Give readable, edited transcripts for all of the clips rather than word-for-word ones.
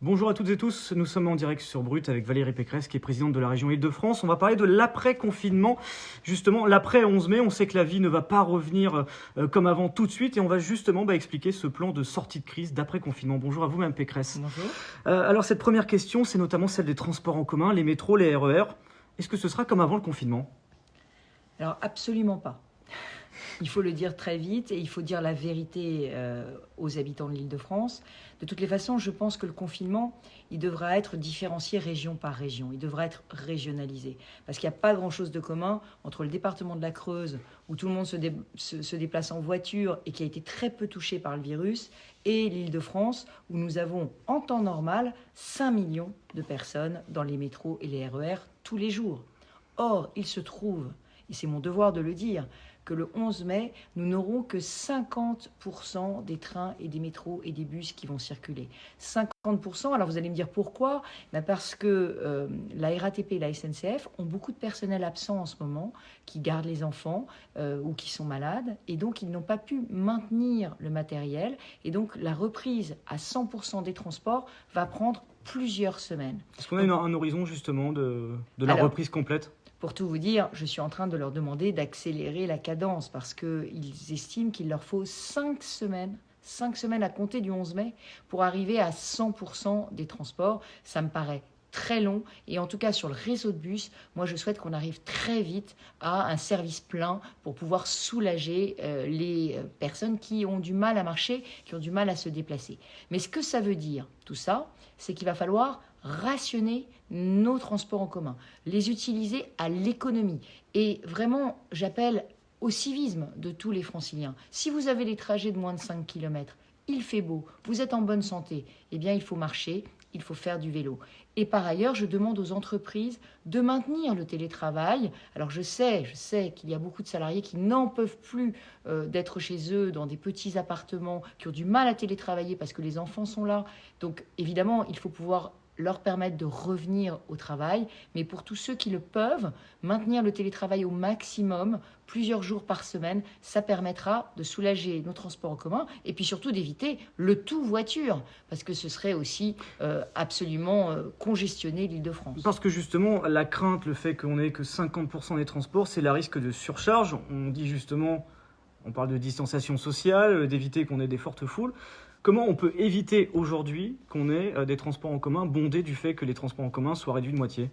Bonjour à toutes et tous, nous sommes en direct sur Brut avec Valérie Pécresse qui est présidente de la région Île-de-France. On va parler de l'après-confinement, justement l'après 11 mai. On sait que la vie ne va pas revenir comme avant tout de suite et on va justement expliquer ce plan de sortie de crise d'après-confinement. Bonjour à vous, Mme Pécresse. Bonjour. Alors cette première question, c'est notamment celle des transports en commun, les métros, les RER. Est-ce que ce sera comme avant le confinement ? Alors absolument pas. Il faut le dire très vite et il faut dire la vérité aux habitants de l'Île-de-France. De toutes les façons, je pense que le confinement, il devra être différencié région par région. Il devra être régionalisé. Parce qu'il n'y a pas grand-chose de commun entre le département de la Creuse, où tout le monde se déplace en voiture et qui a été très peu touché par le virus, et l'Île-de-France, où nous avons, en temps normal, 5 millions de personnes dans les métros et les RER tous les jours. Or, il se trouve, et c'est mon devoir de le dire, que le 11 mai, nous n'aurons que 50% des trains et des métros et des bus qui vont circuler. 50%, alors vous allez me dire pourquoi ? Parce que la RATP et la SNCF ont beaucoup de personnel absent en ce moment, qui gardent les enfants ou qui sont malades, et donc ils n'ont pas pu maintenir le matériel, et donc la reprise à 100% des transports va prendre plusieurs semaines. Est-ce qu'on a un horizon justement de la reprise complète ? Pour tout vous dire, je suis en train de leur demander d'accélérer la cadence parce qu'ils estiment qu'il leur faut 5 semaines à compter du 11 mai pour arriver à 100% des transports. Ça me paraît très long et en tout cas sur le réseau de bus, moi je souhaite qu'on arrive très vite à un service plein pour pouvoir soulager les personnes qui ont du mal à marcher, qui ont du mal à se déplacer. Mais ce que ça veut dire, tout ça, c'est qu'il va falloir rationner nos transports en commun, les utiliser à l'économie. Et vraiment, j'appelle au civisme de tous les franciliens. Si vous avez des trajets de moins de 5 km, il fait beau, vous êtes en bonne santé, eh bien il faut marcher, il faut faire du vélo. Et par ailleurs, je demande aux entreprises de maintenir le télétravail. Alors je sais qu'il y a beaucoup de salariés qui n'en peuvent plus d'être chez eux dans des petits appartements, qui ont du mal à télétravailler parce que les enfants sont là. Donc évidemment, il faut pouvoir leur permettre de revenir au travail, mais pour tous ceux qui le peuvent, maintenir le télétravail au maximum, plusieurs jours par semaine, ça permettra de soulager nos transports en commun et puis surtout d'éviter le tout voiture, parce que ce serait aussi absolument congestionner l'Île-de-France. Parce que justement, la crainte, le fait qu'on n'ait que 50% des transports, c'est le risque de surcharge. On dit justement, on parle de distanciation sociale, d'éviter qu'on ait des fortes foules. Comment on peut éviter aujourd'hui qu'on ait des transports en commun bondés du fait que les transports en commun soient réduits de moitié ?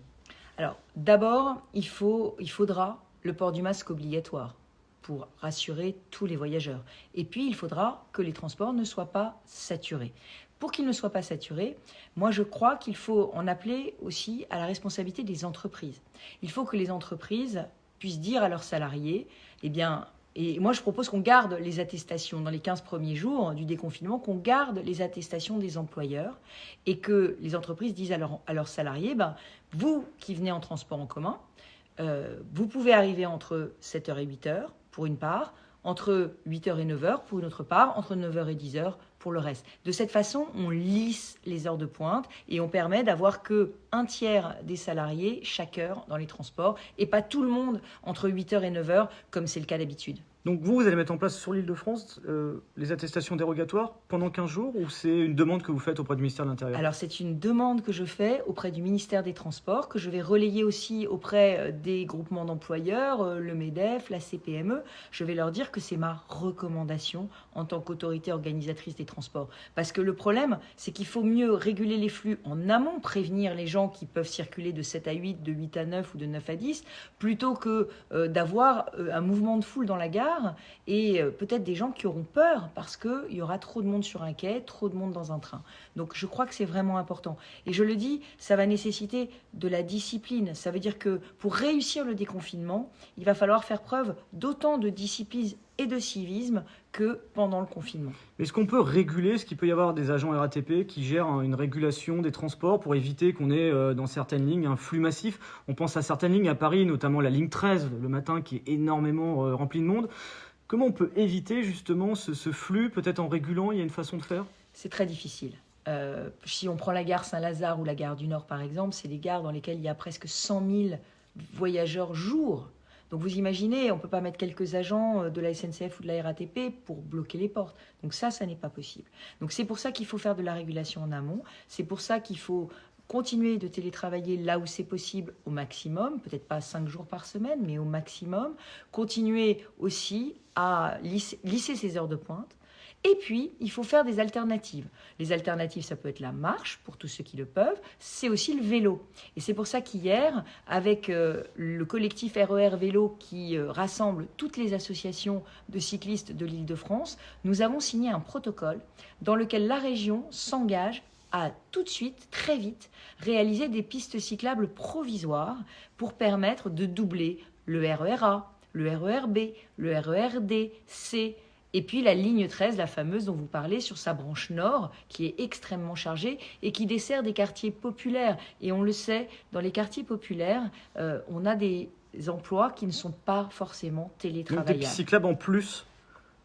Alors, d'abord, il faudra le port du masque obligatoire pour rassurer tous les voyageurs. Et puis, il faudra que les transports ne soient pas saturés. Pour qu'ils ne soient pas saturés, moi, je crois qu'il faut en appeler aussi à la responsabilité des entreprises. Il faut que les entreprises puissent dire à leurs salariés, eh bien, et moi, je propose qu'on garde les attestations dans les 15 premiers jours du déconfinement, qu'on garde les attestations des employeurs et que les entreprises disent à leurs salariés, vous qui venez en transport en commun, vous pouvez arriver entre 7h et 8h pour une part, entre 8h et 9h pour une autre part, entre 9h et 10h pour le reste. De cette façon, on lisse les heures de pointe et on permet d'avoir qu'un tiers des salariés chaque heure dans les transports et pas tout le monde entre 8h et 9h comme c'est le cas d'habitude. Donc vous allez mettre en place sur l'Île-de-France les attestations dérogatoires pendant 15 jours ou c'est une demande que vous faites auprès du ministère de l'Intérieur ? Alors c'est une demande que je fais auprès du ministère des Transports, que je vais relayer aussi auprès des groupements d'employeurs, le MEDEF, la CPME. Je vais leur dire que c'est ma recommandation en tant qu'autorité organisatrice des transports. Parce que le problème, c'est qu'il faut mieux réguler les flux en amont, prévenir les gens qui peuvent circuler de 7 à 8, de 8 à 9 ou de 9 à 10, plutôt que d'avoir un mouvement de foule dans la gare et peut-être des gens qui auront peur parce qu'il y aura trop de monde sur un quai, trop de monde dans un train. Donc je crois que c'est vraiment important. Et je le dis, ça va nécessiter de la discipline. Ça veut dire que pour réussir le déconfinement, il va falloir faire preuve d'autant de discipline et de civisme que pendant le confinement. Est-ce qu'on peut réguler ? Est-ce qu'il peut y avoir des agents RATP qui gèrent une régulation des transports pour éviter qu'on ait dans certaines lignes un flux massif ? On pense à certaines lignes à Paris, notamment la ligne 13 le matin qui est énormément remplie de monde. Comment on peut éviter justement ce flux, peut-être en régulant ? Il y a une façon de faire ? C'est très difficile. Si on prend la gare Saint-Lazare ou la gare du Nord par exemple, c'est des gares dans lesquelles il y a presque 100 000 voyageurs jour. Donc vous imaginez, on ne peut pas mettre quelques agents de la SNCF ou de la RATP pour bloquer les portes. Donc ça n'est pas possible. Donc c'est pour ça qu'il faut faire de la régulation en amont. C'est pour ça qu'il faut continuer de télétravailler là où c'est possible au maximum, peut-être pas 5 jours par semaine, mais au maximum. Continuer aussi à lisser ses heures de pointe. Et puis, il faut faire des alternatives. Les alternatives, ça peut être la marche, pour tous ceux qui le peuvent. C'est aussi le vélo. Et c'est pour ça qu'hier, avec le collectif RER Vélo qui rassemble toutes les associations de cyclistes de l'Île-de-France, nous avons signé un protocole dans lequel la région s'engage à tout de suite, très vite, réaliser des pistes cyclables provisoires pour permettre de doubler le RER A, le RER B, le RER D, C, et puis la ligne 13, la fameuse dont vous parlez, sur sa branche nord, qui est extrêmement chargée et qui dessert des quartiers populaires. Et on le sait, dans les quartiers populaires, on a des emplois qui ne sont pas forcément télétravaillables. Donc des pistes cyclables en plus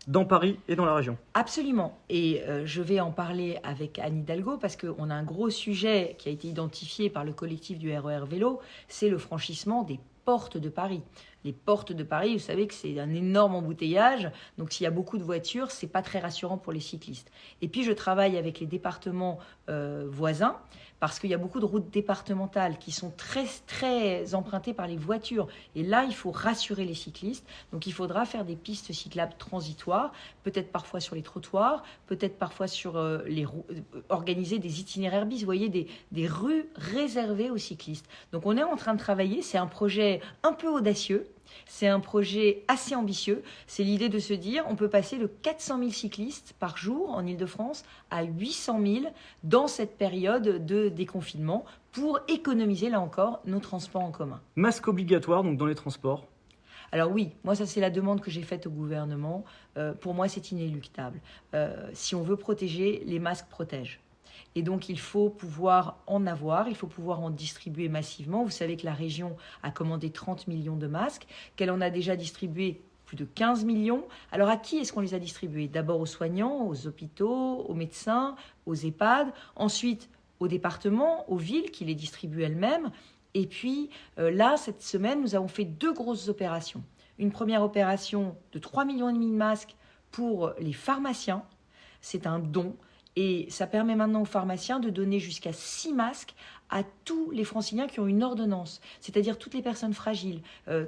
dans Paris et dans la région. Absolument. Et je vais en parler avec Anne Hidalgo parce qu'on a un gros sujet qui a été identifié par le collectif du RER Vélo, c'est le franchissement des portes de Paris. Les portes de Paris, vous savez que c'est un énorme embouteillage, donc s'il y a beaucoup de voitures, c'est pas très rassurant pour les cyclistes. Et puis je travaille avec les départements voisins, parce qu'il y a beaucoup de routes départementales qui sont très, très empruntées par les voitures. Et là, il faut rassurer les cyclistes. Donc il faudra faire des pistes cyclables transitoires, peut-être parfois sur les trottoirs, peut-être parfois sur organiser des itinéraires bis, vous voyez, des rues réservées aux cyclistes. Donc on est en train de travailler, c'est un projet un peu audacieux. C'est un projet assez ambitieux. C'est l'idée de se dire on peut passer de 400 000 cyclistes par jour en Ile-de-France à 800 000 dans cette période de déconfinement pour économiser, là encore, nos transports en commun. Masque obligatoire donc dans les transports. Alors oui, moi ça c'est la demande que j'ai faite au gouvernement. Pour moi c'est inéluctable. Si on veut protéger, les masques protègent. Et donc, il faut pouvoir en avoir, il faut pouvoir en distribuer massivement. Vous savez que la région a commandé 30 millions de masques, qu'elle en a déjà distribué plus de 15 millions. Alors, à qui est-ce qu'on les a distribués? D'abord aux soignants, aux hôpitaux, aux médecins, aux EHPAD. Ensuite, aux départements, aux villes qui les distribuent elles-mêmes. Et puis, là, cette semaine, nous avons fait 2 grosses opérations. Une première opération de 3,5 millions de masques pour les pharmaciens. C'est un don. Et ça permet maintenant aux pharmaciens de donner jusqu'à 6 masques à tous les franciliens qui ont une ordonnance, c'est-à-dire toutes les personnes fragiles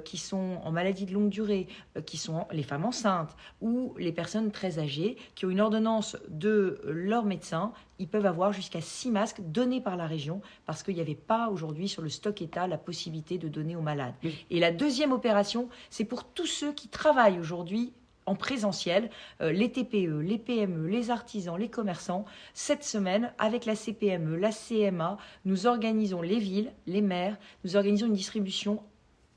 qui sont en maladie de longue durée, qui sont les femmes enceintes ou les personnes très âgées qui ont une ordonnance de leur médecin. Ils peuvent avoir jusqu'à 6 masques donnés par la région parce qu'il n'y avait pas aujourd'hui sur le stock État la possibilité de donner aux malades. Oui. Et la deuxième opération, c'est pour tous ceux qui travaillent aujourd'hui en présentiel, les TPE, les PME, les artisans, les commerçants. Cette semaine, avec la CPME, la CMA, nous organisons les villes, les maires, nous organisons une distribution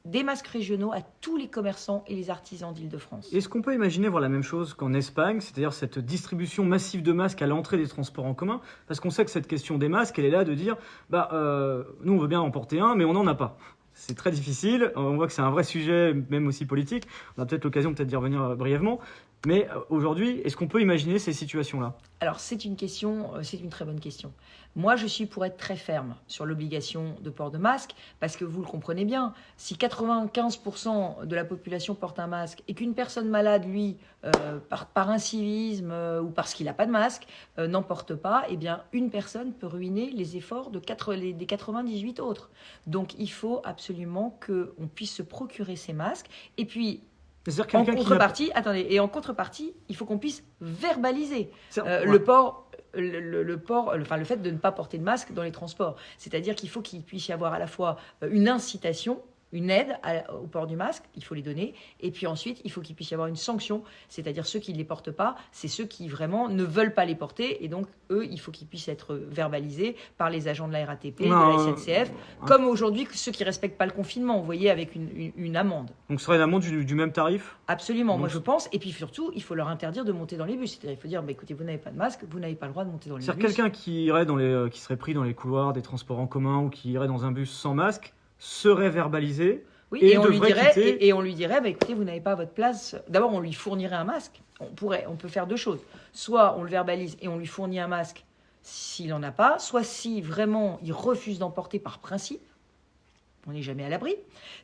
des masques régionaux à tous les commerçants et les artisans d'Île-de-France. Est-ce qu'on peut imaginer voir la même chose qu'en Espagne, c'est-à-dire cette distribution massive de masques à l'entrée des transports en commun? Parce qu'on sait que cette question des masques, elle est là de dire, nous on veut bien en porter un, mais on n'en a pas. C'est très difficile, on voit que c'est un vrai sujet, même aussi politique. On a peut-être l'occasion d'y revenir brièvement. Mais aujourd'hui, est-ce qu'on peut imaginer ces situations-là? Alors, c'est une très bonne question. Moi, je suis pour être très ferme sur l'obligation de port de masque, parce que vous le comprenez bien, si 95% de la population porte un masque et qu'une personne malade, lui, par incivisme ou parce qu'il n'a pas de masque, n'en porte pas, eh bien, une personne peut ruiner les efforts des 98 autres. Donc, il faut absolument qu'on puisse se procurer ces masques. Et puis, en contrepartie, il faut qu'on puisse verbaliser le fait de ne pas porter de masque dans les transports. C'est-à-dire qu'il faut qu'il puisse y avoir à la fois une incitation, une aide au port du masque, il faut les donner, et puis ensuite, il faut qu'il puisse y avoir une sanction, c'est-à-dire ceux qui ne les portent pas, c'est ceux qui vraiment ne veulent pas les porter, et donc eux, il faut qu'ils puissent être verbalisés par les agents de la RATP, de la SNCF, comme aujourd'hui ceux qui ne respectent pas le confinement, vous voyez, avec une amende. Donc ce serait une amende du même tarif? Absolument, moi je pense, et puis surtout, il faut leur interdire de monter dans les bus, c'est-à-dire il faut dire, écoutez, vous n'avez pas de masque, vous n'avez pas le droit de monter dans les bus. C'est-à-dire quelqu'un qui serait pris dans les couloirs des transports en commun ou qui irait dans un bus sans masque, serait verbalisé. Oui, et on lui dirait, écoutez, vous n'avez pas votre place. D'abord, on lui fournirait un masque. On peut faire 2 choses. Soit on le verbalise et on lui fournit un masque s'il n'en a pas, soit si vraiment il refuse d'en porter par principe, on n'est jamais à l'abri.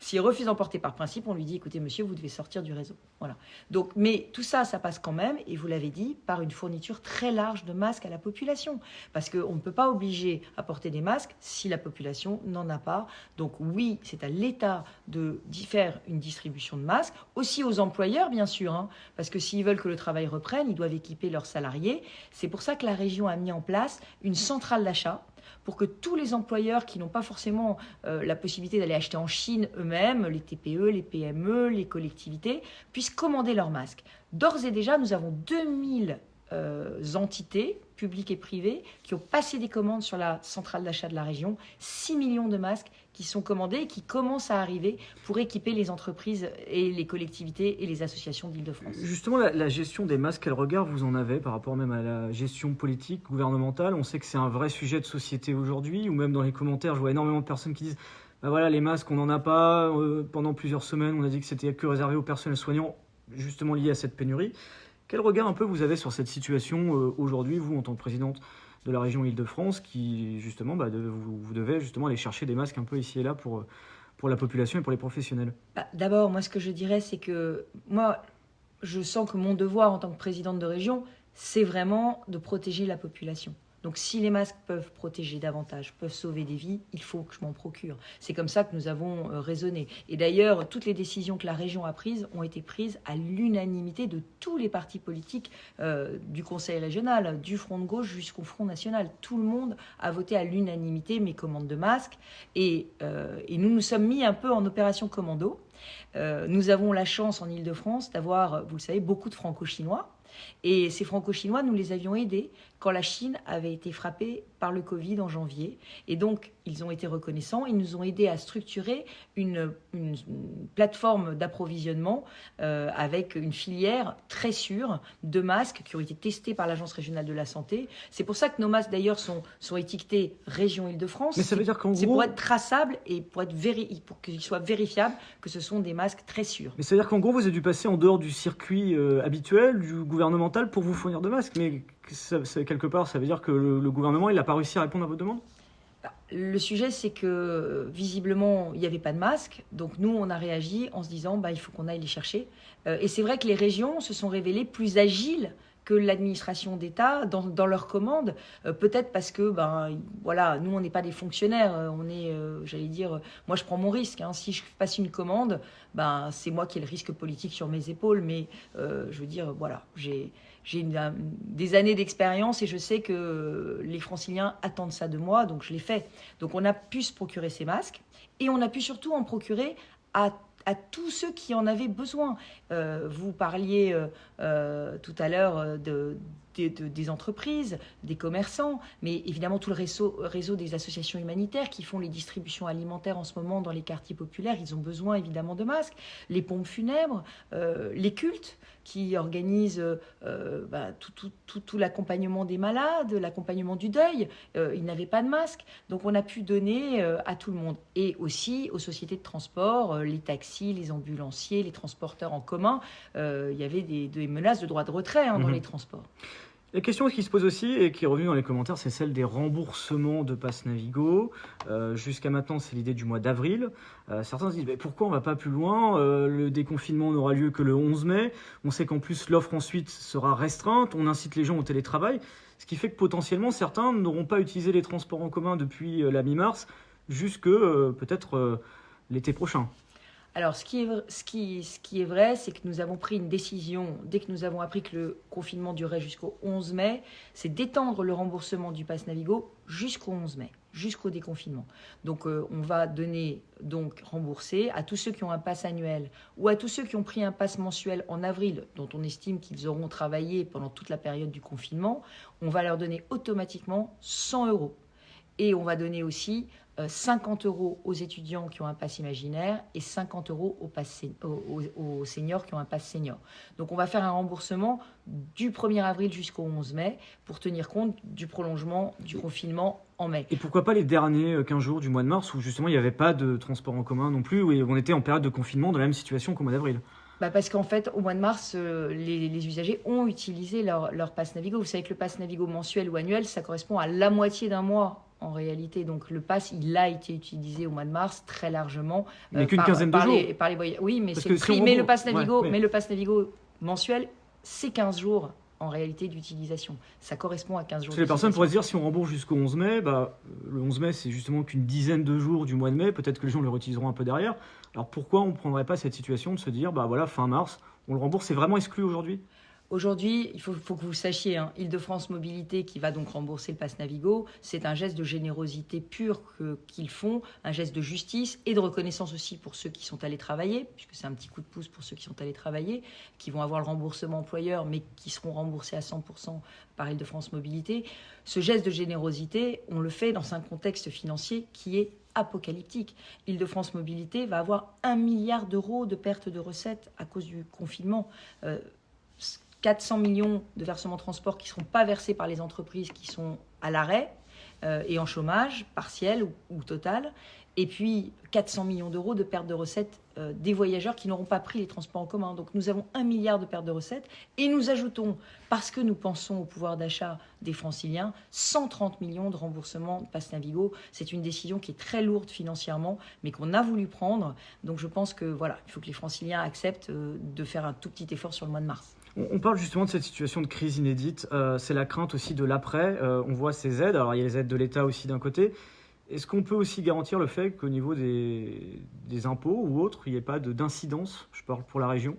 S'il refuse d'en porter par principe, on lui dit, écoutez monsieur, vous devez sortir du réseau. Voilà. Donc, mais tout ça, ça passe quand même, et vous l'avez dit, par une fourniture très large de masques à la population. Parce qu'on ne peut pas obliger à porter des masques si la population n'en a pas. Donc oui, c'est à l'État de faire une distribution de masques, aussi aux employeurs bien sûr, hein, parce que s'ils veulent que le travail reprenne, ils doivent équiper leurs salariés. C'est pour ça que la région a mis en place une centrale d'achat, pour que tous les employeurs qui n'ont pas forcément la possibilité d'aller acheter en Chine eux-mêmes, les TPE, les PME, les collectivités, puissent commander leurs masques. D'ores et déjà, nous avons 2000 entités, publiques et privées, qui ont passé des commandes sur la centrale d'achat de la région. 6 millions de masques qui sont commandés et qui commencent à arriver pour équiper les entreprises et les collectivités et les associations d'Île-de-France. Justement, la gestion des masques, quel regard vous en avez par rapport même à la gestion politique, gouvernementale? On sait que c'est un vrai sujet de société aujourd'hui, ou même dans les commentaires, je vois énormément de personnes qui disent bah voilà, les masques, on n'en a pas. Pendant plusieurs semaines, on a dit que c'était que réservé au personnel soignant, justement lié à cette pénurie. Quel regard un peu vous avez sur cette situation aujourd'hui, vous, en tant que présidente de la région Île-de-France, qui justement, vous devez justement aller chercher des masques un peu ici et là pour la population et pour les professionnels? D'abord, moi, ce que je dirais, c'est que moi, je sens que mon devoir en tant que présidente de région, c'est vraiment de protéger la population. Donc si les masques peuvent protéger davantage, peuvent sauver des vies, il faut que je m'en procure. C'est comme ça que nous avons raisonné. Et d'ailleurs, toutes les décisions que la région a prises ont été prises à l'unanimité de tous les partis politiques du Conseil régional, du Front de gauche jusqu'au Front national. Tout le monde a voté à l'unanimité mes commandes de masques. Et nous nous sommes mis un peu en opération commando. Nous avons la chance en Île-de-France d'avoir, vous le savez, beaucoup de franco-chinois. Et ces franco-chinois, nous les avions aidés quand la Chine avait été frappée par le Covid en janvier. Et donc, ils ont été reconnaissants. Ils nous ont aidés à structurer une plateforme d'approvisionnement avec une filière très sûre de masques qui ont été testés par l'Agence régionale de la santé. C'est pour ça que nos masques, d'ailleurs, sont étiquetés région Île-de-France. Mais ça veut dire qu'en gros... C'est pour être traçables et pour qu'ils soient vérifiables que ce sont des masques très sûrs. Mais ça veut dire qu'en gros, vous avez dû passer en dehors du circuit habituel, du gouvernemental, pour vous fournir de masques. Mais quelque part, ça veut dire que le gouvernement, il n'a pas réussi à répondre à votre demande? Le sujet, c'est que visiblement, il n'y avait pas de masque. Donc nous, on a réagi en se disant il faut qu'on aille les chercher. Et c'est vrai que les régions se sont révélées plus agiles que l'administration d'État dans leurs commandes. Peut-être parce que, voilà, nous, on n'est pas des fonctionnaires. On est, j'allais dire, moi, je prends mon risque. Hein. Si je passe une commande, c'est moi qui ai le risque politique sur mes épaules. Mais je veux dire, voilà, j'ai des années d'expérience et je sais que les franciliens attendent ça de moi, donc je l'ai fait. Donc on a pu se procurer ces masques et on a pu surtout en procurer à tous ceux qui en avaient besoin. Vous parliez tout à l'heure des entreprises, des commerçants, mais évidemment tout le réseau des associations humanitaires qui font les distributions alimentaires en ce moment dans les quartiers populaires, ils ont besoin évidemment de masques. Les pompes funèbres, les cultes qui organisent tout l'accompagnement des malades, l'accompagnement du deuil, ils n'avaient pas de masques. Donc on a pu donner à tout le monde. Et aussi aux sociétés de transport, les taxis, les ambulanciers, les transporteurs en commun, il y avait des menaces de droit de retrait dans les transports. La question qui se pose aussi et qui est revenue dans les commentaires, c'est celle des remboursements de Pass Navigo. Jusqu'à maintenant, c'est l'idée du mois d'avril. Certains se disent pourquoi on ne va pas plus loin? Le déconfinement n'aura lieu que le 11 mai. On sait qu'en plus, l'offre ensuite sera restreinte. On incite les gens au télétravail. Ce qui fait que potentiellement, certains n'auront pas utilisé les transports en commun depuis la mi-mars jusque peut-être l'été prochain. Alors, ce qui est vrai, c'est que nous avons pris une décision, dès que nous avons appris que le confinement durait jusqu'au 11 mai, c'est d'étendre le remboursement du Pass Navigo jusqu'au 11 mai, jusqu'au déconfinement. Donc, on va rembourser à tous ceux qui ont un pass annuel ou à tous ceux qui ont pris un pass mensuel en avril, dont on estime qu'ils auront travaillé pendant toute la période du confinement, on va leur donner automatiquement 100 €. Et on va donner aussi 50 € aux étudiants qui ont un pass imaginaire et 50 € aux seniors qui ont un pass senior. Donc on va faire un remboursement du 1er avril jusqu'au 11 mai pour tenir compte du prolongement du confinement en mai. Et pourquoi pas les derniers 15 jours du mois de mars où justement il n'y avait pas de transport en commun non plus, où on était en période de confinement dans la même situation qu'au mois d'avril? Parce qu'en fait, au mois de mars, les usagers ont utilisé leur pass Navigo. Vous savez que le pass Navigo mensuel ou annuel, ça correspond à la moitié d'un mois en réalité. Donc le pass, il a été utilisé au mois de mars très largement. Mais qu'une quinzaine de jours. Par les voyageurs. Oui, mais Parce c'est que le si prix. on Mais le rembourse- pass Navigo, ouais. mais le pass Navigo mensuel, c'est 15 jours en réalité d'utilisation. Ça correspond à 15 jours Parce que les personnes d'utilisation. pourraient se dire, si on rembourse jusqu'au 11 mai, le 11 mai, c'est justement qu'une dizaine de jours du mois de mai. Peut-être que les gens le réutiliseront un peu derrière. Alors pourquoi on ne prendrait pas cette situation de se dire, fin mars, on le rembourse, c'est vraiment exclu aujourd'hui? Aujourd'hui, il faut que vous le sachiez, Île-de-France Mobilité qui va donc rembourser le pass Navigo, c'est un geste de générosité pure qu'ils font, un geste de justice et de reconnaissance aussi pour ceux qui sont allés travailler, puisque c'est un petit coup de pouce pour ceux qui sont allés travailler, qui vont avoir le remboursement employeur, mais qui seront remboursés à 100% par Île-de-France Mobilité. Ce geste de générosité, on le fait dans un contexte financier qui est apocalyptique. Île-de-France Mobilité va avoir 1 milliard d'euros de pertes de recettes à cause du confinement. 400 millions de versements transport qui ne seront pas versés par les entreprises qui sont à l'arrêt et en chômage partiel ou total. Et puis 400 millions d'euros de pertes de recettes des voyageurs qui n'auront pas pris les transports en commun. Donc nous avons 1 milliard de pertes de recettes et nous ajoutons, parce que nous pensons au pouvoir d'achat des franciliens, 130 millions de remboursements de pass Navigo. C'est une décision qui est très lourde financièrement, mais qu'on a voulu prendre. Donc je pense que il faut que les franciliens acceptent de faire un tout petit effort sur le mois de mars. On parle justement de cette situation de crise inédite. C'est la crainte aussi de l'après. On voit ces aides. Alors, il y a les aides de l'État aussi d'un côté. Est-ce qu'on peut aussi garantir le fait qu'au niveau des impôts ou autres, il n'y ait pas d'incidence? Je parle pour la région.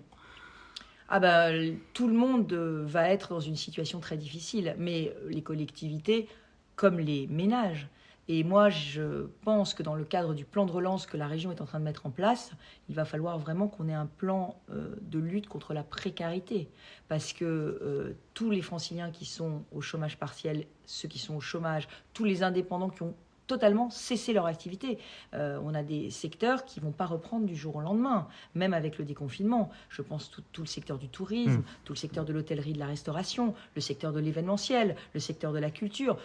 Tout le monde va être dans une situation très difficile, mais les collectivités comme les ménages. Et moi, je pense que dans le cadre du plan de relance que la région est en train de mettre en place, il va falloir vraiment qu'on ait un plan de lutte contre la précarité. Parce que tous les franciliens qui sont au chômage partiel, ceux qui sont au chômage, tous les indépendants qui ont totalement cessé leur activité. On a des secteurs qui ne vont pas reprendre du jour au lendemain, même avec le déconfinement. Je pense tout le secteur du tourisme, tout le secteur de l'hôtellerie, de la restauration, le secteur de l'événementiel, le secteur de la culture,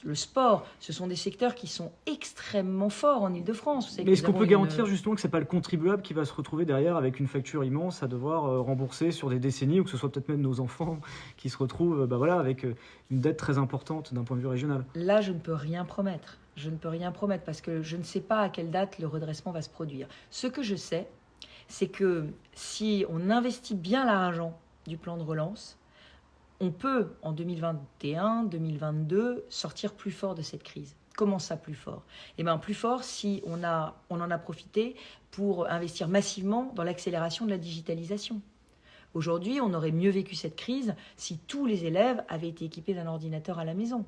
le sport. Ce sont des secteurs qui sont extrêmement forts en Île-de-France. Mais est-ce qu'on peut garantir justement que ce n'est pas le contribuable qui va se retrouver derrière avec une facture immense à devoir rembourser sur des décennies, ou que ce soit peut-être même nos enfants qui se retrouvent avec une dette très importante d'un point de vue régional? Là, je ne peux rien promettre. Je ne peux rien promettre parce que je ne sais pas à quelle date le redressement va se produire. Ce que je sais, c'est que si on investit bien l'argent du plan de relance, on peut, en 2021, 2022, sortir plus fort de cette crise. Comment ça, plus fort? Plus fort si on en a profité pour investir massivement dans l'accélération de la digitalisation. Aujourd'hui, on aurait mieux vécu cette crise si tous les élèves avaient été équipés d'un ordinateur à la maison.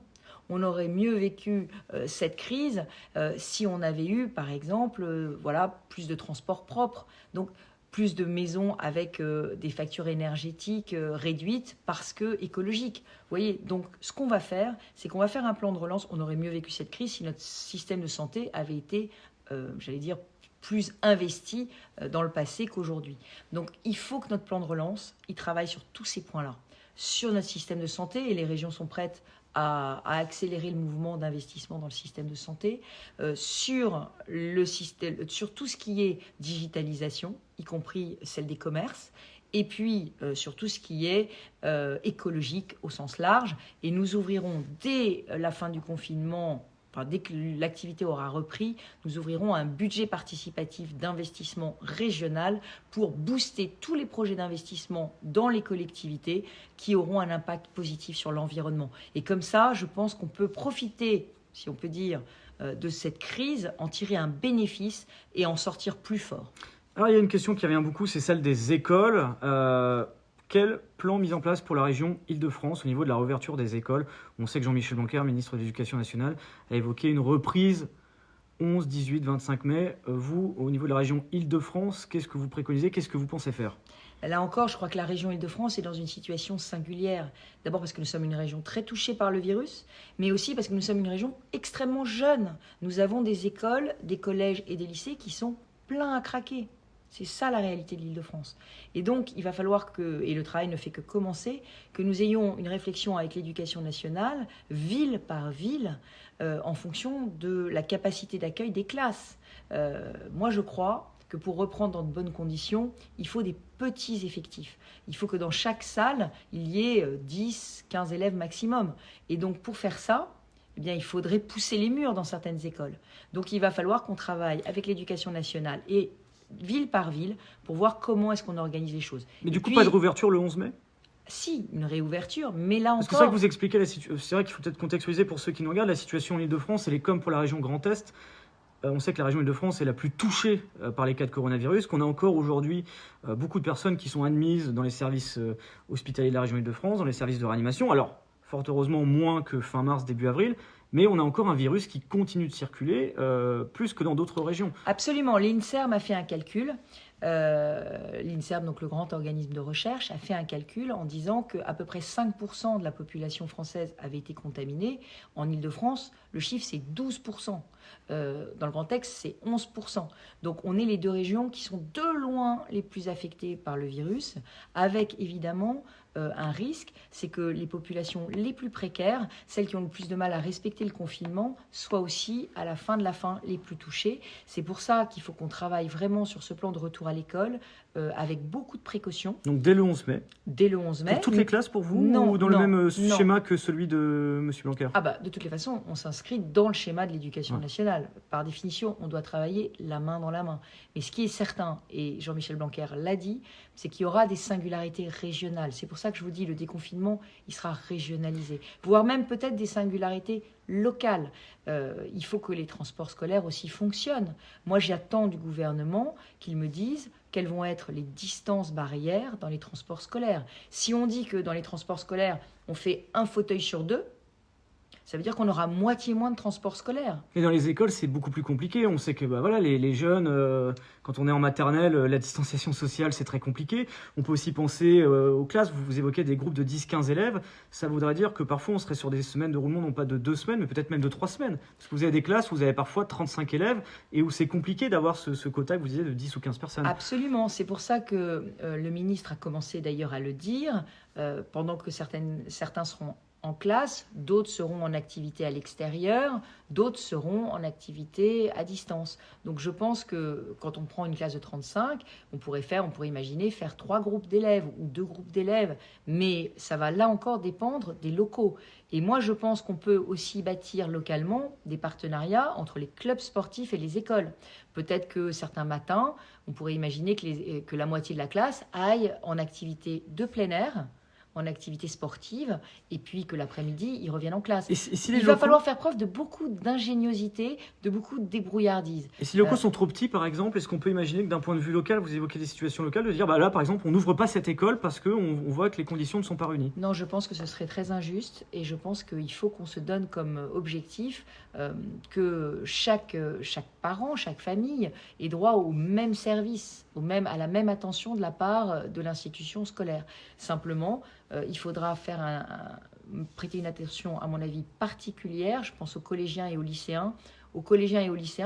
On aurait mieux vécu cette crise si on avait eu, par exemple, plus de transports propres. Donc, plus de maisons avec des factures énergétiques réduites parce que écologiques. Vous voyez, donc ce qu'on va faire, c'est qu'on va faire un plan de relance. On aurait mieux vécu cette crise si notre système de santé avait été, plus investi dans le passé qu'aujourd'hui. Donc, il faut que notre plan de relance, il travaille sur tous ces points-là. Sur notre système de santé, et les régions sont prêtes à accélérer le mouvement d'investissement dans le système de santé, sur tout ce qui est digitalisation, y compris celle des commerces, et puis sur tout ce qui est écologique au sens large. Et nous ouvrirons dès la fin du confinement, dès que l'activité aura repris, nous ouvrirons un budget participatif d'investissement régional pour booster tous les projets d'investissement dans les collectivités qui auront un impact positif sur l'environnement. Et comme ça, je pense qu'on peut profiter, si on peut dire, de cette crise, en tirer un bénéfice et en sortir plus fort. Alors, il y a une question qui revient beaucoup, c'est celle des écoles. Quel plan mis en place pour la région Île-de-France au niveau de la réouverture des écoles? On sait que Jean-Michel Blanquer, ministre de l'Éducation nationale, a évoqué une reprise 11, 18, 25 mai. Vous, au niveau de la région Île-de-France, qu'est-ce que vous préconisez? Qu'est-ce que vous pensez faire? Là encore, je crois que la région Île-de-France est dans une situation singulière. D'abord parce que nous sommes une région très touchée par le virus, mais aussi parce que nous sommes une région extrêmement jeune. Nous avons des écoles, des collèges et des lycées qui sont pleins à craquer. C'est ça la réalité de l'Île-de-France. Et donc, il va falloir et le travail ne fait que commencer, que nous ayons une réflexion avec l'éducation nationale, ville par ville, en fonction de la capacité d'accueil des classes. Moi, je crois que pour reprendre dans de bonnes conditions, il faut des petits effectifs. Il faut que dans chaque salle, il y ait 10, 15 élèves maximum. Et donc, pour faire ça, eh bien, il faudrait pousser les murs dans certaines écoles. Donc, il va falloir qu'on travaille avec l'éducation nationale et ville par ville pour voir comment est-ce qu'on organise les choses. Mais Et du coup, puis, pas de réouverture le 11 mai? si, une réouverture, mais là Parce que c'est vrai que encore, vous expliquez la situation. C'est vrai qu'il faut peut-être contextualiser pour ceux qui nous regardent. La situation en Ile-de-France, elle est comme pour la région Grand Est. On sait que la région Ile-de-France est la plus touchée par les cas de coronavirus, qu'on a encore aujourd'hui beaucoup de personnes qui sont admises dans les services hospitaliers de la région Ile-de-France, dans les services de réanimation. Alors, fort heureusement, moins que fin mars, début avril, mais on a encore un virus qui continue de circuler plus que dans d'autres régions. absolument. L'INSERM a fait un calcul. L'INSERM, donc le grand organisme de recherche, a fait un calcul en disant qu'à peu près 5% de la population française avait été contaminée. En Ile-de-France, le chiffre, c'est 12%. Dans le Grand Est, c'est 11%. Donc on est les deux régions qui sont de loin les plus affectées par le virus, avec évidemment un risque, c'est que les populations les plus précaires, celles qui ont le plus de mal à respecter le confinement, soient aussi à la fin de la fin les plus touchées. C'est pour ça qu'il faut qu'on travaille vraiment sur ce plan de retour à l'école avec beaucoup de précautions. Donc dès le 11 mai. Dès le 11 mai. Pour toutes les classes pour vous Non, ou dans non, le même non. schéma que celui de M. Blanquer? Ah bah, de toutes les façons, on s'inscrit dans le schéma de l'éducation Ouais. nationale. Par définition, on doit travailler la main dans la main. Mais ce qui est certain, et Jean-Michel Blanquer l'a dit, c'est qu'il y aura des singularités régionales. C'est pour ça que je vous dis, le déconfinement, il sera régionalisé. Voire même peut-être des singularités locales. Il faut que les transports scolaires aussi fonctionnent. Moi, j'attends du gouvernement qu'il me dise quelles vont être les distances barrières dans les transports scolaires. Si on dit que dans les transports scolaires, on fait un fauteuil sur deux, ça veut dire qu'on aura moitié moins de transports scolaires. Et dans les écoles, c'est beaucoup plus compliqué. On sait que voilà, les jeunes, quand on est en maternelle, la distanciation sociale, c'est très compliqué. On peut aussi penser aux classes. Vous évoquez des groupes de 10-15 élèves. Ça voudrait dire que parfois, on serait sur des semaines de roulement, non pas de 2 semaines, mais peut-être même de 3 semaines. Parce que vous avez des classes où vous avez parfois 35 élèves et où c'est compliqué d'avoir ce quota que vous disiez de 10 ou 15 personnes. Absolument. C'est pour ça que le ministre a commencé d'ailleurs à le dire, pendant que certains seront en classe, d'autres seront en activité à l'extérieur, d'autres seront en activité à distance. Donc je pense que quand on prend une classe de 35, on pourrait imaginer faire 3 groupes d'élèves ou 2 groupes d'élèves, mais ça va là encore dépendre des locaux. Et moi je pense qu'on peut aussi bâtir localement des partenariats entre les clubs sportifs et les écoles. Peut-être que certains matins, on pourrait imaginer que la moitié de la classe aille en activité de plein air, en activité sportive, et puis que l'après-midi, ils reviennent en classe. Il va falloir faire preuve de beaucoup d'ingéniosité, de beaucoup de débrouillardise. Et si les locaux sont trop petits, par exemple, est-ce qu'on peut imaginer que d'un point de vue local, vous évoquez des situations locales, de dire, bah là, par exemple, on n'ouvre pas cette école parce qu'on voit que les conditions ne sont pas réunies? Non, je pense que ce serait très injuste, et je pense qu'il faut qu'on se donne comme objectif que chaque parent, chaque famille ait droit au même service, à la même attention de la part de l'institution scolaire. Simplement, il faudra prêter une attention, à mon avis, particulière. Je pense aux collégiens et aux lycéens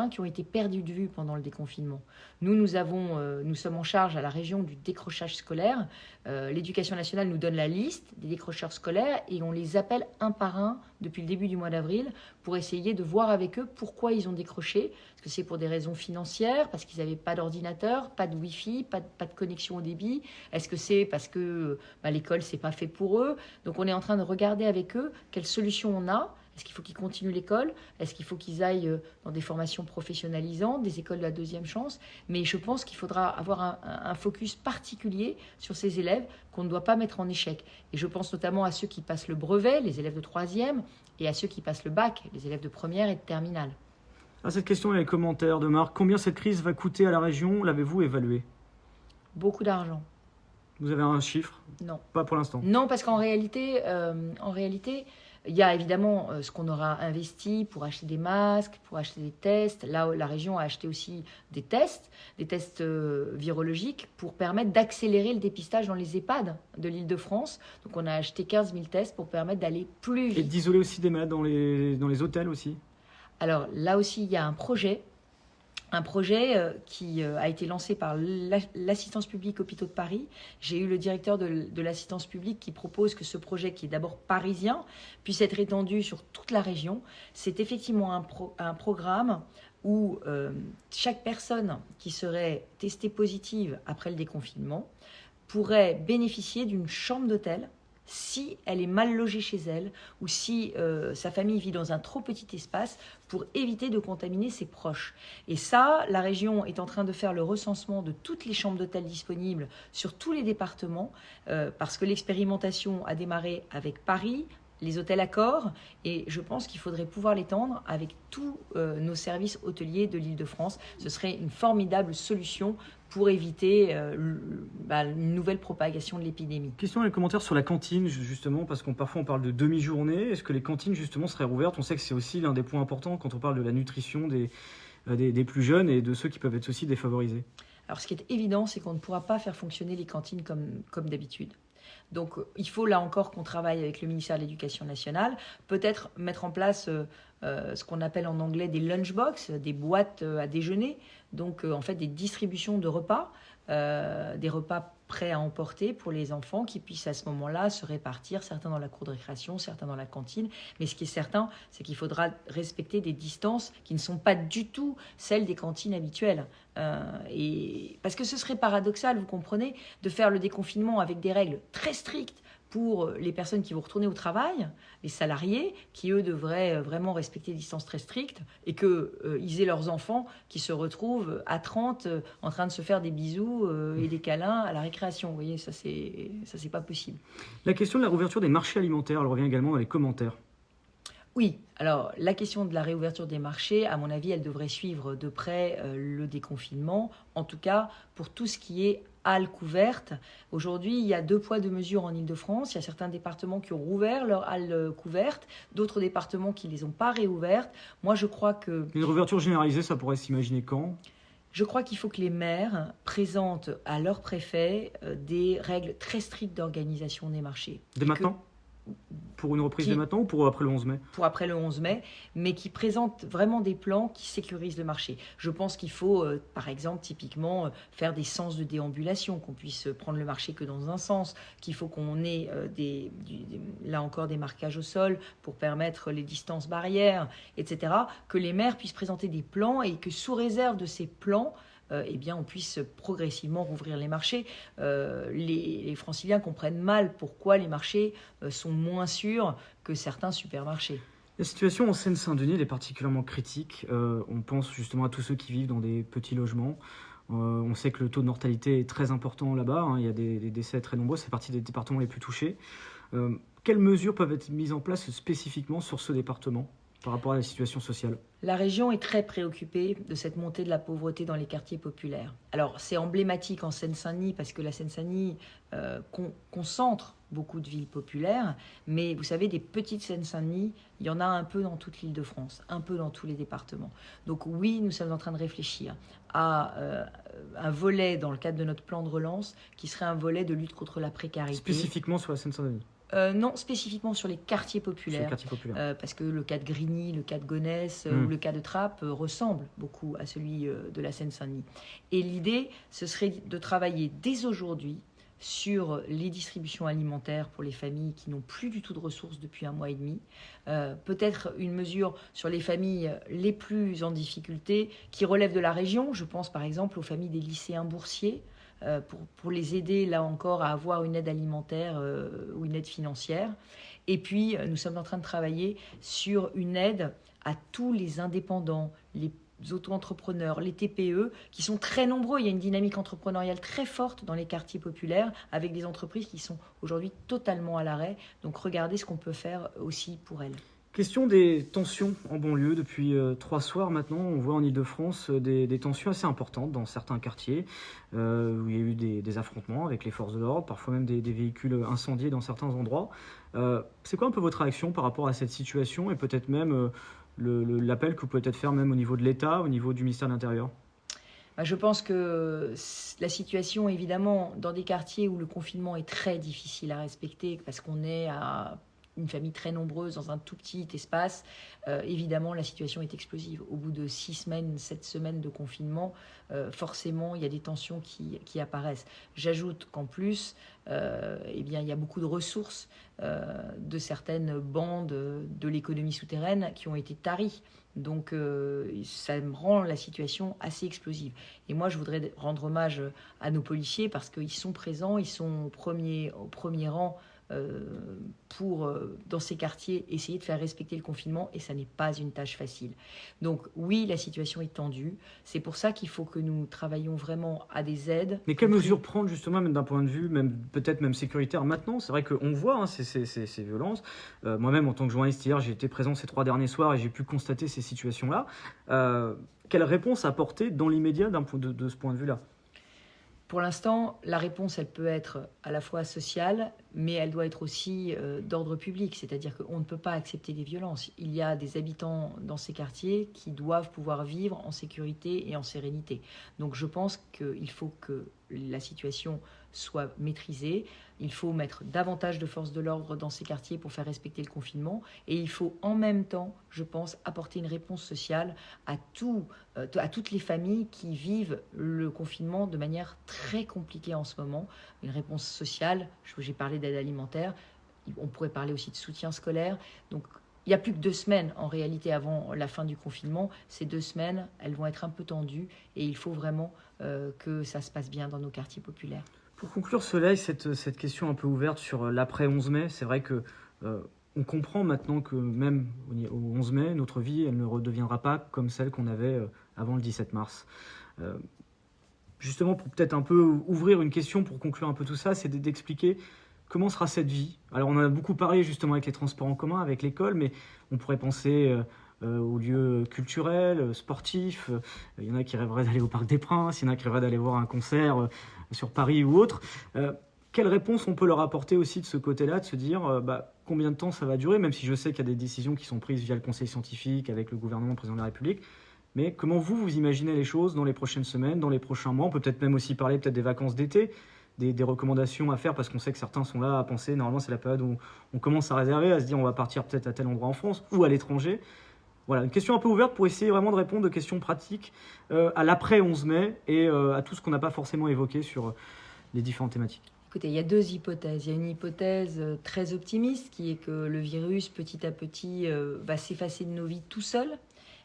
qui ont été perdus de vue pendant le déconfinement. Nous sommes en charge à la région du décrochage scolaire. L'éducation nationale nous donne la liste des décrocheurs scolaires et on les appelle un par un depuis le début du mois d'avril pour essayer de voir avec eux pourquoi ils ont décroché. Est-ce que c'est pour des raisons financières, parce qu'ils n'avaient pas d'ordinateur, pas de Wi-Fi, pas de connexion au débit? Est-ce que c'est parce que l'école, c'est pas fait pour eux? Donc on est en train de regarder avec eux quelles solutions on a. Est-ce qu'il faut qu'ils continuent l'école? Est-ce qu'il faut qu'ils aillent dans des formations professionnalisantes, des écoles de la deuxième chance? Mais je pense qu'il faudra avoir un focus particulier sur ces élèves qu'on ne doit pas mettre en échec. Et je pense notamment à ceux qui passent le brevet, les élèves de 3e, et à ceux qui passent le bac, les élèves de première et de terminale. À cette question, il y a les commentaires de Marc. Combien cette crise va coûter à la région? L'avez-vous évalué? Beaucoup d'argent. Vous avez un chiffre? Non. Pas pour l'instant. Non, parce qu'en réalité, il y a évidemment ce qu'on aura investi pour acheter des masques, pour acheter des tests. Là, la région a acheté aussi des tests virologiques pour permettre d'accélérer le dépistage dans les EHPAD de l'Île-de-France. Donc on a acheté 15 000 tests pour permettre d'aller plus vite. Et d'isoler aussi des malades dans les hôtels aussi? Alors là aussi, il y a un projet qui a été lancé par l'assistance publique Hôpitaux de Paris. J'ai eu le directeur de l'assistance publique qui propose que ce projet, qui est d'abord parisien, puisse être étendu sur toute la région. C'est effectivement un programme où chaque personne qui serait testée positive après le déconfinement pourrait bénéficier d'une chambre d'hôtel si elle est mal logée chez elle ou si sa famille vit dans un trop petit espace pour éviter de contaminer ses proches. Et ça, la région est en train de faire le recensement de toutes les chambres d'hôtel disponibles sur tous les départements parce que l'expérimentation a démarré avec Paris, les hôtels Accor, et je pense qu'il faudrait pouvoir l'étendre avec tous nos services hôteliers de l'Île-de-France. Ce serait une formidable solution pour éviter une nouvelle propagation de l'épidémie. Question dans les commentaires sur la cantine, justement, parce qu'on parfois on parle de demi-journée. Est-ce que les cantines, justement, seraient rouvertes? On sait que c'est aussi l'un des points importants quand on parle de la nutrition des plus jeunes et de ceux qui peuvent être aussi défavorisés. Alors, ce qui est évident, c'est qu'on ne pourra pas faire fonctionner les cantines comme d'habitude. Donc, il faut là encore qu'on travaille avec le ministère de l'Éducation nationale, peut-être mettre en place ce qu'on appelle en anglais des lunchbox, des boîtes à déjeuner, donc en fait des distributions de repas, des repas prêts à emporter pour les enfants qui puissent à ce moment-là se répartir, certains dans la cour de récréation, certains dans la cantine. Mais ce qui est certain, c'est qu'il faudra respecter des distances qui ne sont pas du tout celles des cantines habituelles. Parce que ce serait paradoxal, vous comprenez, de faire le déconfinement avec des règles très strictes pour les personnes qui vont retourner au travail, les salariés, qui eux devraient vraiment respecter des distances très strictes, et qu'ils aient leurs enfants qui se retrouvent à 30 en train de se faire des bisous et des câlins à la récréation. Vous voyez, ça c'est pas possible. La question de la réouverture des marchés alimentaires, elle revient également dans les commentaires. Oui, alors la question de la réouverture des marchés, à mon avis, elle devrait suivre de près le déconfinement, en tout cas pour tout ce qui est halles couvertes. Aujourd'hui, il y a 2 poids 2 mesures en Île-de-France. Il y a certains départements qui ont rouvert leurs halles couvertes, d'autres départements qui ne les ont pas réouvertes. Moi, je crois que... Une réouverture généralisée, ça pourrait s'imaginer quand ? Je crois qu'il faut que les maires présentent à leurs préfets des règles très strictes d'organisation des marchés. Dès maintenant ? Pour une reprise dès maintenant ou pour après le 11 mai ? Pour après le 11 mai, mais qui présentent vraiment des plans qui sécurisent le marché. Je pense qu'il faut, par exemple, typiquement, faire des sens de déambulation, qu'on puisse prendre le marché que dans un sens, qu'il faut qu'on ait là encore des marquages au sol pour permettre les distances barrières, etc. Que les maires puissent présenter des plans et que sous réserve de ces plans, on puisse progressivement rouvrir les marchés. Les Franciliens comprennent mal pourquoi les marchés sont moins sûrs que certains supermarchés. La situation en Seine-Saint-Denis elle est particulièrement critique. On pense justement à tous ceux qui vivent dans des petits logements. On sait que le taux de mortalité est très important là-bas. Il y a des décès très nombreux. C'est partie des départements les plus touchés. Quelles mesures peuvent être mises en place spécifiquement sur ce département par rapport à la situation sociale? La région est très préoccupée de cette montée de la pauvreté dans les quartiers populaires. Alors, c'est emblématique en Seine-Saint-Denis parce que la Seine-Saint-Denis concentre beaucoup de villes populaires, mais vous savez, des petites Seine-Saint-Denis, il y en a un peu dans toute l'Île-de-France, un peu dans tous les départements. Donc oui, nous sommes en train de réfléchir à un volet dans le cadre de notre plan de relance qui serait un volet de lutte contre la précarité. Spécifiquement sur la Seine-Saint-Denis? Non, spécifiquement sur les quartiers populaires, parce que le cas de Grigny, le cas de Gonesse ou le cas de Trappes ressemble beaucoup à celui de la Seine-Saint-Denis. Et l'idée, ce serait de travailler dès aujourd'hui sur les distributions alimentaires pour les familles qui n'ont plus du tout de ressources depuis 1 mois et demi. Peut-être une mesure sur les familles les plus en difficulté qui relèvent de la région. Je pense par exemple aux familles des lycéens boursiers, pour les aider, là encore, à avoir une aide alimentaire ou une aide financière. Et puis, nous sommes en train de travailler sur une aide à tous les indépendants, les auto-entrepreneurs, les TPE, qui sont très nombreux. Il y a une dynamique entrepreneuriale très forte dans les quartiers populaires, avec des entreprises qui sont aujourd'hui totalement à l'arrêt. Donc, regardez ce qu'on peut faire aussi pour elles. Question des tensions en banlieue. Depuis 3 soirs maintenant, on voit en Ile-de-France des tensions assez importantes dans certains quartiers où il y a eu des affrontements avec les forces de l'ordre, parfois même des véhicules incendiés dans certains endroits. C'est quoi un peu votre réaction par rapport à cette situation et peut-être même l'appel que vous pouvez peut-être faire même au niveau de l'État, au niveau du ministère de l'Intérieur? Je pense que la situation, évidemment, dans des quartiers où le confinement est très difficile à respecter parce qu'on est à une famille très nombreuse dans un tout petit espace, évidemment, la situation est explosive. Au bout de 6 semaines, 7 semaines de confinement, forcément, il y a des tensions qui apparaissent. J'ajoute qu'en plus, il y a beaucoup de ressources de certaines bandes de l'économie souterraine qui ont été taries. Donc, ça me rend la situation assez explosive. Et moi, je voudrais rendre hommage à nos policiers parce qu'ils sont présents, ils sont au premier rang pour, dans ces quartiers, essayer de faire respecter le confinement, et ça n'est pas une tâche facile. Donc oui, la situation est tendue. C'est pour ça qu'il faut que nous travaillions vraiment à des aides. Mais quelles mesures prendre justement, même d'un point de vue, même peut-être même sécuritaire maintenant? C'est vrai qu'on voit ces violences. Moi-même, en tant que journaliste hier, j'ai été présent ces 3 derniers soirs et j'ai pu constater ces situations-là. Quelle réponse apporter dans l'immédiat de ce point de vue-là? Pour l'instant, la réponse, elle peut être à la fois sociale, mais elle doit être aussi d'ordre public. C'est-à-dire qu'on ne peut pas accepter les violences. Il y a des habitants dans ces quartiers qui doivent pouvoir vivre en sécurité et en sérénité. Donc je pense qu'il faut que la situation soit maîtrisée. Il faut mettre davantage de forces de l'ordre dans ces quartiers pour faire respecter le confinement. Et il faut en même temps, je pense, apporter une réponse sociale à toutes les familles qui vivent le confinement de manière très compliquée en ce moment. Une réponse sociale, j'ai parlé d'aide alimentaire, on pourrait parler aussi de soutien scolaire. Donc il n'y a plus que 2 semaines en réalité avant la fin du confinement. Ces 2 semaines, elles vont être un peu tendues et il faut vraiment que ça se passe bien dans nos quartiers populaires. Pour conclure ce live, cette question un peu ouverte sur l'après 11 mai, c'est vrai que on comprend maintenant que même au 11 mai, notre vie, elle ne redeviendra pas comme celle qu'on avait avant le 17 mars. Justement, pour peut-être un peu ouvrir une question pour conclure un peu tout ça, c'est d'expliquer comment sera cette vie. Alors on en a beaucoup parlé justement avec les transports en commun, avec l'école, mais on pourrait penser aux lieux culturels, sportifs. Il y en a qui rêveraient d'aller au Parc des Princes, il y en a qui rêveraient d'aller voir un concert sur Paris ou autre. Quelle réponse on peut leur apporter aussi de ce côté-là, de se dire combien de temps ça va durer, même si je sais qu'il y a des décisions qui sont prises via le Conseil scientifique, avec le gouvernement, le président de la République. Mais comment vous imaginez les choses dans les prochaines semaines, dans les prochains mois? On peut peut-être même aussi parler des vacances d'été, des recommandations à faire, parce qu'on sait que certains sont là à penser, normalement c'est la période où on commence à réserver, à se dire on va partir peut-être à tel endroit en France ou à l'étranger. Voilà, une question un peu ouverte pour essayer vraiment de répondre aux questions pratiques à l'après 11 mai et à tout ce qu'on n'a pas forcément évoqué sur les différentes thématiques. Écoutez, il y a 2 hypothèses. Il y a une hypothèse très optimiste qui est que le virus, petit à petit, va s'effacer de nos vies tout seul.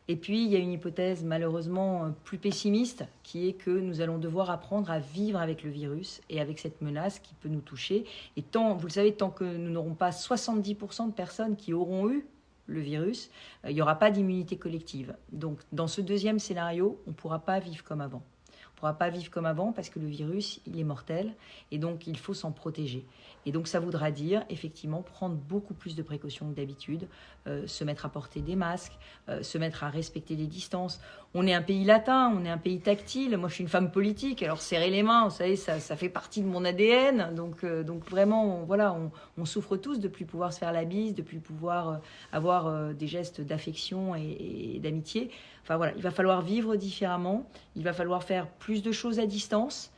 Et puis, il y a une hypothèse malheureusement plus pessimiste qui est que nous allons devoir apprendre à vivre avec le virus et avec cette menace qui peut nous toucher. Et vous le savez, tant que nous n'aurons pas 70% de personnes qui auront eu le virus, il n'y aura pas d'immunité collective. Donc, dans ce 2e scénario, on ne pourra pas vivre comme avant. On ne pourra pas vivre comme avant parce que le virus, il est mortel et donc il faut s'en protéger. Et donc ça voudra dire effectivement prendre beaucoup plus de précautions que d'habitude, se mettre à porter des masques, se mettre à respecter les distances. On est un pays latin, on est un pays tactile. Moi je suis une femme politique, alors serrer les mains, vous savez, ça fait partie de mon ADN. Donc vraiment, on souffre tous de ne plus pouvoir se faire la bise, de ne plus pouvoir avoir des gestes d'affection et d'amitié. Enfin voilà, il va falloir vivre différemment, il va falloir faire plus de choses à distance.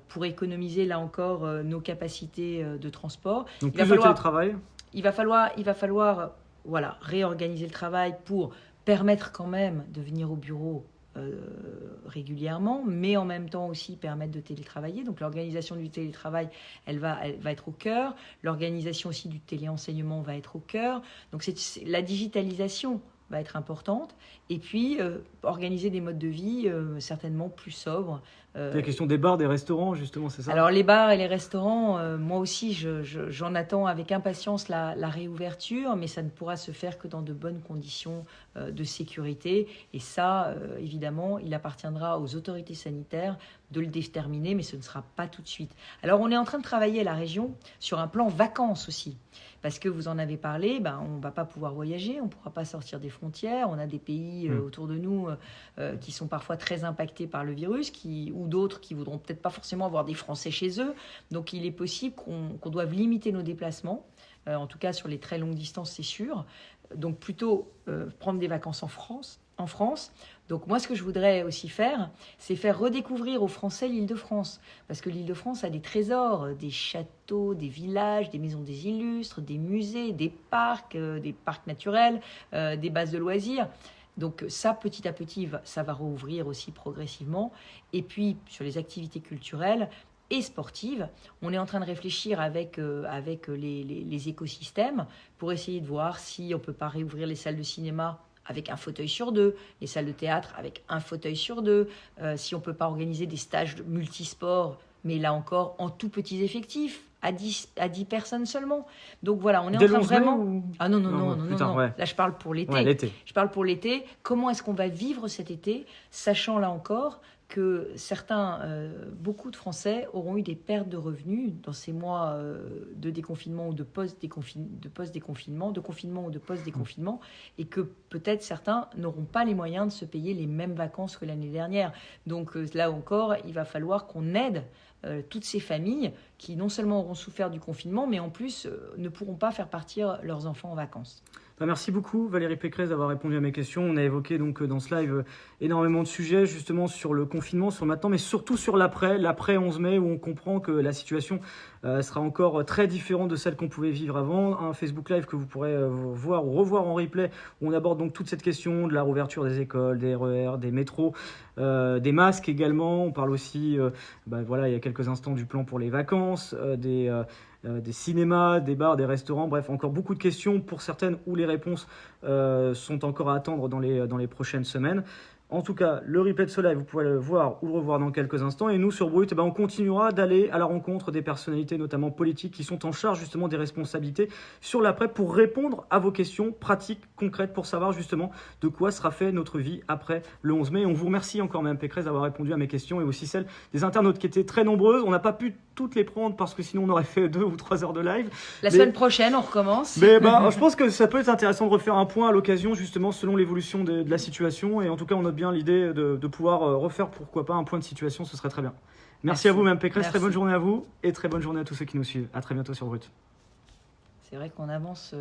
Pour économiser là encore nos capacités de transport. Donc plus de télétravail. Il va falloir réorganiser le travail pour permettre quand même de venir au bureau régulièrement, mais en même temps aussi permettre de télétravailler. Donc l'organisation du télétravail, elle va être au cœur. L'organisation aussi du téléenseignement va être au cœur. Donc la digitalisation va être importante. Et puis, organiser des modes de vie certainement plus sobres. La question des bars, des restaurants, justement, c'est ça? Alors, les bars et les restaurants, moi aussi, j'en attends avec impatience la réouverture, mais ça ne pourra se faire que dans de bonnes conditions de sécurité. Et ça, évidemment, il appartiendra aux autorités sanitaires de le déterminer, mais ce ne sera pas tout de suite. Alors, on est en train de travailler à la région sur un plan vacances aussi. Parce que vous en avez parlé, on ne va pas pouvoir voyager, on ne pourra pas sortir des frontières. On a des pays autour de nous qui sont parfois très impactés par le virus, ou d'autres qui voudront peut-être pas forcément avoir des Français chez eux. Donc il est possible qu'on doive limiter nos déplacements, en tout cas sur les très longues distances, c'est sûr. Donc plutôt prendre des vacances en France. Donc moi, ce que je voudrais aussi faire, c'est faire redécouvrir aux Français l'Île-de-France. Parce que l'Île-de-France a des trésors, des châteaux, des villages, des maisons des illustres, des musées, des parcs naturels, des bases de loisirs. Donc ça, petit à petit, ça va rouvrir aussi progressivement. Et puis, sur les activités culturelles et sportives, on est en train de réfléchir avec les écosystèmes pour essayer de voir si on ne peut pas réouvrir les salles de cinéma avec un fauteuil sur 2, les salles de théâtre avec un fauteuil sur 2, si on ne peut pas organiser des stages multisports, mais là encore en tout petits effectifs, à 10 personnes seulement. Donc voilà, on est Dès en train le 11 mai vraiment... ou... Ah non, plus tard, ouais. Là, je parle pour l'été. Ouais, l'été. Je parle pour l'été. Comment est-ce qu'on va vivre cet été, sachant là encore que beaucoup de Français auront eu des pertes de revenus dans ces mois de déconfinement ou de post-déconfinement, de confinement ou de post-déconfinement, et que peut-être certains n'auront pas les moyens de se payer les mêmes vacances que l'année dernière. Donc là encore, il va falloir qu'on aide toutes ces familles qui non seulement auront souffert du confinement, mais en plus ne pourront pas faire partir leurs enfants en vacances. Merci beaucoup Valérie Pécresse d'avoir répondu à mes questions. On a évoqué donc dans ce live énormément de sujets justement sur le confinement, sur maintenant, mais surtout sur l'après 11 mai, où on comprend que la situation sera encore très différente de celle qu'on pouvait vivre avant. Un Facebook Live que vous pourrez voir ou revoir en replay, où on aborde donc toute cette question de la réouverture des écoles, des RER, des métros, des masques également. On parle aussi, il y a quelques instants, du plan pour les vacances, des cinémas, des bars, des restaurants, bref, encore beaucoup de questions pour certaines où les réponses sont encore à attendre dans les prochaines semaines. En tout cas, le replay de ce live, vous pouvez le voir ou le revoir dans quelques instants. Et nous, sur Brut, on continuera d'aller à la rencontre des personnalités, notamment politiques, qui sont en charge justement des responsabilités sur l'après pour répondre à vos questions pratiques, concrètes, pour savoir justement de quoi sera fait notre vie après le 11 mai. Et on vous remercie encore, Mme Pécresse, d'avoir répondu à mes questions et aussi celles des internautes qui étaient très nombreuses. On n'a pas pu toutes les prendre parce que sinon on aurait fait 2 ou 3 heures de live. Semaine prochaine, on recommence. Mais je pense que ça peut être intéressant de refaire un point à l'occasion, justement, selon l'évolution de la situation. Et en tout cas, on note bien l'idée de pouvoir refaire, pourquoi pas, un point de situation, ce serait très bien. Merci à vous, Mme Pécresse. Très bonne journée à vous et très bonne journée à tous ceux qui nous suivent. À très bientôt sur Brut. C'est vrai qu'on avance